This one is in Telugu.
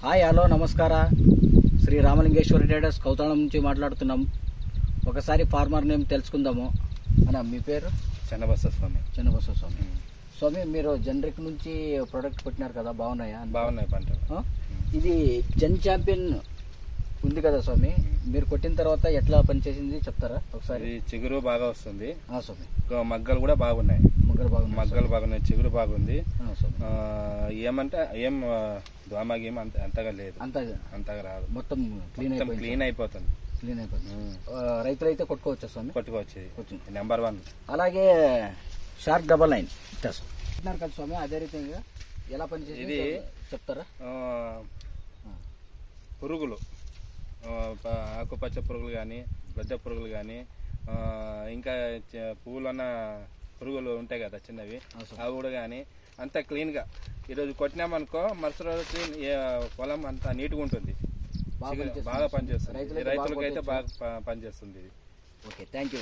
హాయ్ హలో నమస్కార శ్రీ రామలింగేశ్వర ట్రేడర్స్ కౌతాళం నుంచి మాట్లాడుతున్నాం. ఒకసారి ఫార్మర్ నేమ్ తెలుసుకుందాము. అన్న మీ పేరు? చెన్నబస స్వామి. చెన్నబస స్వామి. స్వామి మీరు జనరిక్ నుంచి ప్రోడక్ట్ కొట్టినారు కదా, బాగున్నాయా? బాగున్నాయి పంటలు. ఇది జెన్ ఛాంపియన్ ఉంది కదా స్వామి, మీరు కొట్టిన తర్వాత ఎట్లా పనిచేసింది చెప్తారా ఒకసారి? ఇది చిగురు బాగా వస్తుంది స్వామి. మగ్గలు కూడా బాగున్నాయి. మగ్గలు బాగున్నాయి, చిగురు బాగుంది. ఏమంటే ఏం దోమ గేమ్ అంతగా లేదు, అంతగా రాదు. మొత్తం క్లీన్ అయిపోతుంది. రైతులు అయితే కొట్టుకోవచ్చా స్వామి? కొట్టుకోవచ్చు. నెంబర్ 1. అలాగే షార్క్ 99 కదా స్వామి, అదే రీతిగా ఎలా పనిచేసి ఇది చెప్తారా? పురుగులు, ఆకుపచ్చ పురుగులు కానీ, గడ్డ పురుగులు కానీ, ఇంకా పువ్వులన్న పురుగులు ఉంటాయి కదా చిన్నవి, అవి కూడా కానీ అంతా క్లీన్గా ఈరోజు కొట్టినామనుకో మరుసటి రోజు క్లీన్ పొలం అంతా నీట్గా ఉంటుంది, బాగా పనిచేస్తుంది. రైతులకైతే బాగా పనిచేస్తుంది ఇది. Okay, thank you.